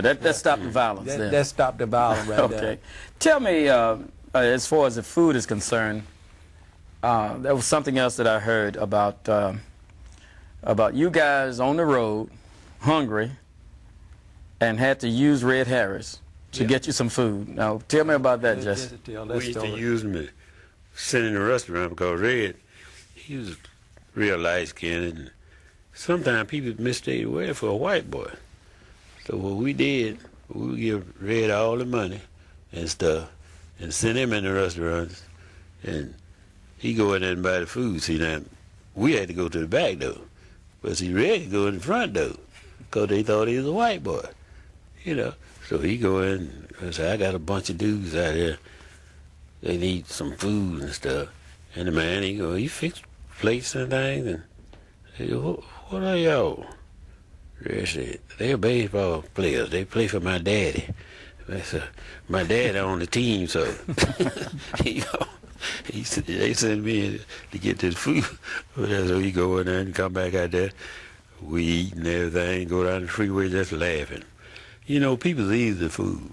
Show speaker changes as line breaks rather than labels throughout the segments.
That stopped the violence then.
That stopped the violence right there.
Okay. Tell me, as far as the food is concerned, there was something else that I heard about you guys on the road, hungry, and had to use Red Harris to get you some food. Now, tell me about that, Jesse.
We used to use him to sit in the restaurant because Red, he was real light-skinned, and sometimes people mistake Red for a white boy. So what we did, we would give Red all the money and stuff and send him in the restaurants, and he go in there and buy the food. See, now, we had to go to the back door, but see, Red could go in the front door because they thought he was a white boy, you know. So he go in and say, I got a bunch of dudes out here. They need some food and stuff. And the man, he fixed plates and things. And he go, what are y'all? Red said, they're baseball players. They play for my daddy. I said, my dad on the team, so they sent me in to get this food. So he go in there and come back out there. We eat and everything, go down the freeway just laughing. You know, people eat the food.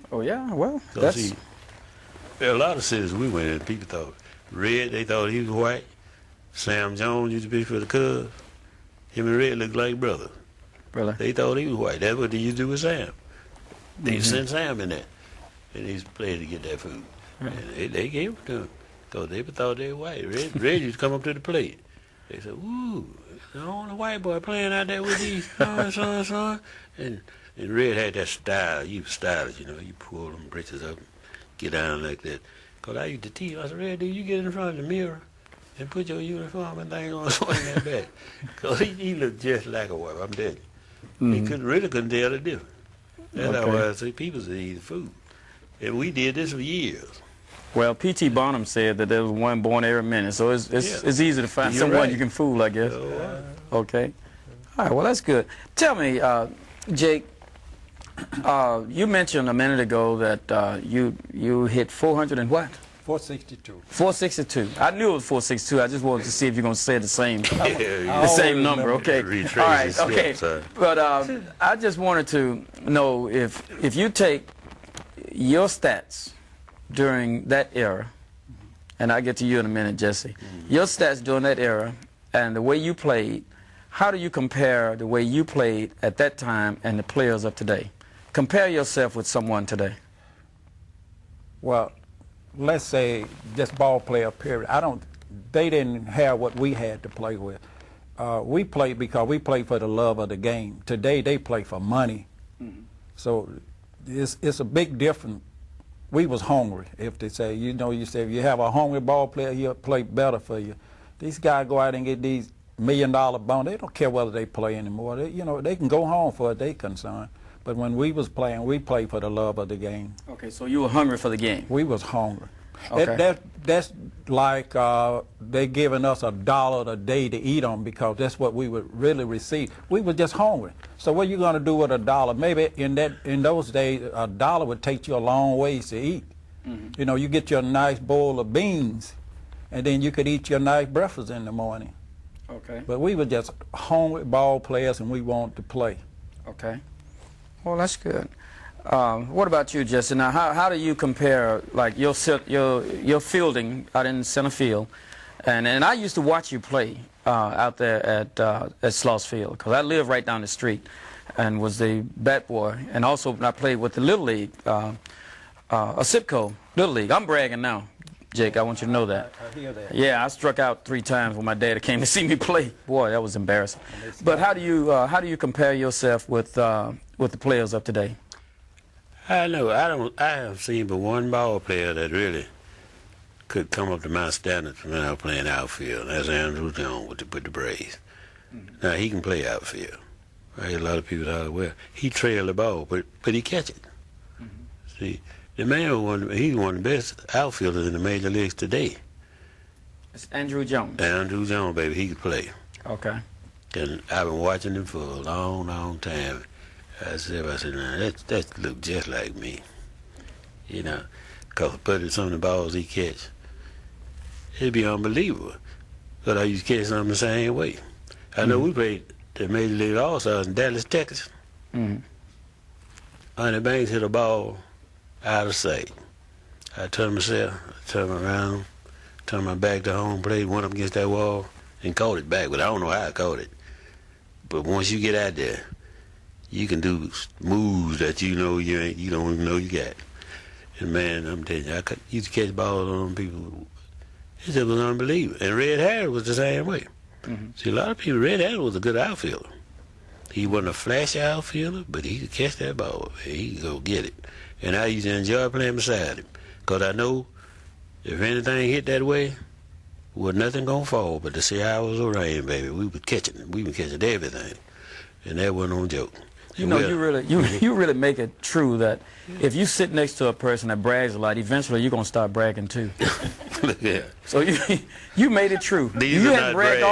Oh, yeah, well,
So
that's...
see, there are a lot of cities we went in, people thought Red, they thought he was white. Sam Jones used to be for the Cubs. Him and Red looked like brothers.
Really?
They thought he was white. That's what they used to do with Sam. They sent Sam in there, and he played to get that food.
Right.
And they gave it to him because they thought they were white. Red used to come up to the plate. They said, "Ooh, the only white boy playing out there with these son." And Red had that style. He was stylish, you know. You pull them britches up, get down like that. Because I used to teach him. I said, Red, dude, you get in front of the mirror and put your uniform and things on, swing that back. Because he looked just like a white. I'm telling you. He really couldn't tell the difference. That's how I say people eat food. And we did this for years.
Well, P.T. Barnum said that there was one born every minute, so it's easy to find someone you can fool, I guess. Okay. All right, well, that's good. Tell me, Jake, you mentioned a minute ago that you hit 400 and what?
462.
462. I knew it was 462. I just wanted to see if you're going to say the same number. Okay. All right. Okay. But I just wanted to know if you take your stats during that era, and I'll get to you in a minute, Jesse. Your stats during that era and the way you played, how do you compare the way you played at that time and the players of today? Compare yourself with someone today.
Well, let's say just ball player period. They didn't have what we had to play with. We played because we played for the love of the game. Today they play for money. So it's a big difference. We was hungry. If they say, you say if you have a hungry ball player, he'll play better for you. These guys go out and get these $1 million bonds. They don't care whether they play anymore. They can go home for what they concerned. But when we was playing, we played for the love of the game.
Okay, so you were hungry for the game.
We was hungry.
Okay.
That's like they giving us $1 a day to eat on because that's what we would really receive. We were just hungry. So what are you going to do with $1? Maybe in those days, $1 would take you a long ways to eat. You get your nice bowl of beans, and then you could eat your nice breakfast in the morning.
Okay.
But we were just hungry ball players, and we wanted to play.
Okay. Well, that's good. What about you, Jesse? Now, how do you compare, like, your fielding out in center field? And I used to watch you play out there at Sloss Field because I live right down the street and was the bat boy. And also I played with the Little League, a SIPCO Little League. I'm bragging now, Jake. I want you to know that.
I hear that.
Yeah, I struck out 3 times when my dad came to see me play. Boy, that was embarrassing. But how do you compare yourself with the players of today?
I know. I have seen but one ball player that really could come up to my standards when I was playing outfield. And that's Andrew Jones with the Braves. Now he can play outfield. Right? A lot of people out there. He trailed the ball, but he catch it. See, the man he's one of the best outfielders in the major leagues today.
It's Andrew Jones.
Andrew Jones, baby, he can play.
Okay.
And I've been watching him for a long, long time. I said, nah, that look just like me. Because some of the balls he catch, it'd be unbelievable. But I used to catch some the same way. I know we played the Major League All-Stars in Dallas, Texas. Honey Banks hit a ball out of sight. I turned myself, turned around, turned my back to home plate, went up against that wall, and caught it back. But I don't know how I caught it. But once you get out there, you can do moves that you don't even know you got. And man, I'm telling you, I used to catch balls on people. It just was unbelievable. And Red Harris was the same way. See, a lot of people, Red Harris was a good outfielder. He wasn't a flashy outfielder, but he could catch that ball. He could go get it. And I used to enjoy playing beside him. Because I know if anything hit that way, was nothing going to fall but the 6 hours of rain, baby. We were catching everything. And that wasn't no joke.
You know, you really make it true that if you sit next to a person that brags a lot, eventually you're gonna start bragging too.
Yeah.
So you made it true.
These
you
are
had
not
bragged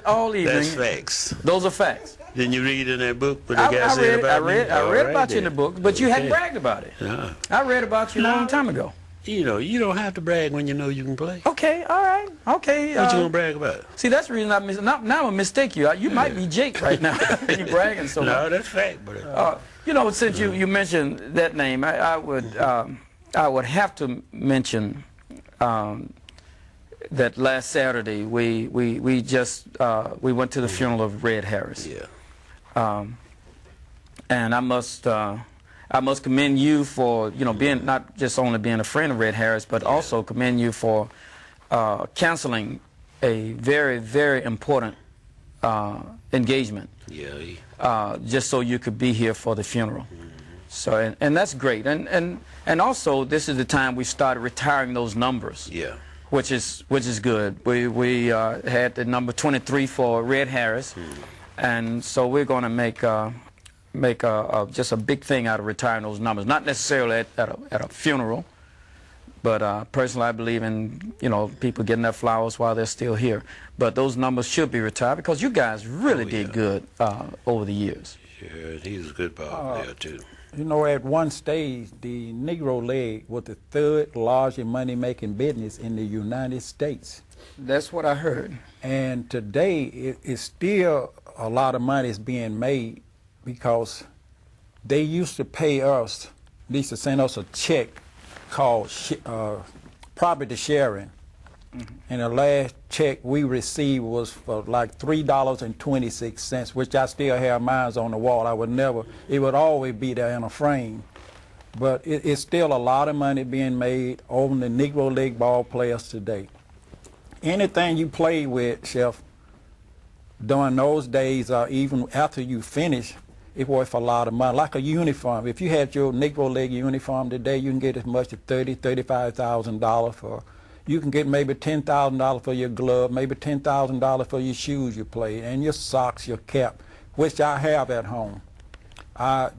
all evening.
That's facts.
Those are facts.
Didn't you read in that book what the guy said about me?
I read about you in the book, but you hadn't bragged about it.
No.
I read about you a long time ago.
You know, you don't have to brag when you know you can play.
Okay, all right, okay.
What you gonna brag about?
See, that's the reason now I'm gonna mistake you. You might be Jake right now. You bragging so much.
No, that's fact, but
you know, since you mentioned that name, I would have to mention that last Saturday we went to the funeral of Red Harris.
Yeah.
And I must commend you for being not just only being a friend of Red Harris, but also commend you for canceling a very, very important engagement.
Yeah.
Just so you could be here for the funeral. So and that's great. And also this is the time we started retiring those numbers.
Yeah.
Which is good. We had the number 23 for Red Harris, and so we're going to make just a big thing out of retiring those numbers. Not necessarily at a funeral, but personally I believe in people getting their flowers while they're still here. But those numbers should be retired because you guys really did good over the years.
Sure, he was a good ball player too.
You know, at one stage, the Negro League was the third largest money-making business in the United States.
That's what I heard.
And today, it's still a lot of money is being made because they used to pay us, they used to send us a check called property sharing. And the last check we received was for like $3.26, which I still have mine on the wall. It would always be there in a frame. But it's still a lot of money being made on the Negro League ball players today. Anything you play with, Chef, during those days or even after you finish, it's worth a lot of money. Like a uniform. If you had your Negro League uniform today, you can get as much as $30,000, $35,000 for. You can get maybe $10,000 for your glove, maybe $10,000 for your shoes you play, and your socks, your cap, which I have at home.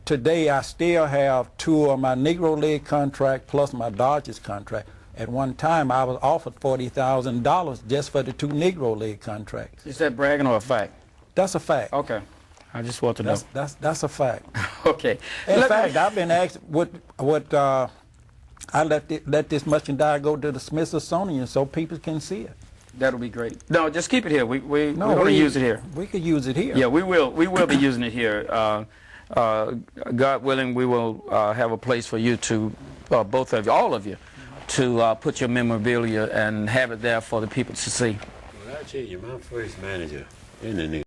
Today I still have 2 of my Negro League contract plus my Dodgers contract. At one time I was offered $40,000 just for the 2 Negro League contracts.
Is that bragging or a fact?
That's a fact.
Okay. I just want to know.
That's a fact.
Okay.
In fact, I've been asked I let this merchandise go to the Smithsonian so people can see it.
That'll be great. No, just keep it here. We're going to use it here.
We could use it here.
Yeah, we will. We will be using it here. God willing, we will have a place for you to, both of you, all of you, to put your memorabilia and have it there for the people to see.
Well, I tell you, my first manager in the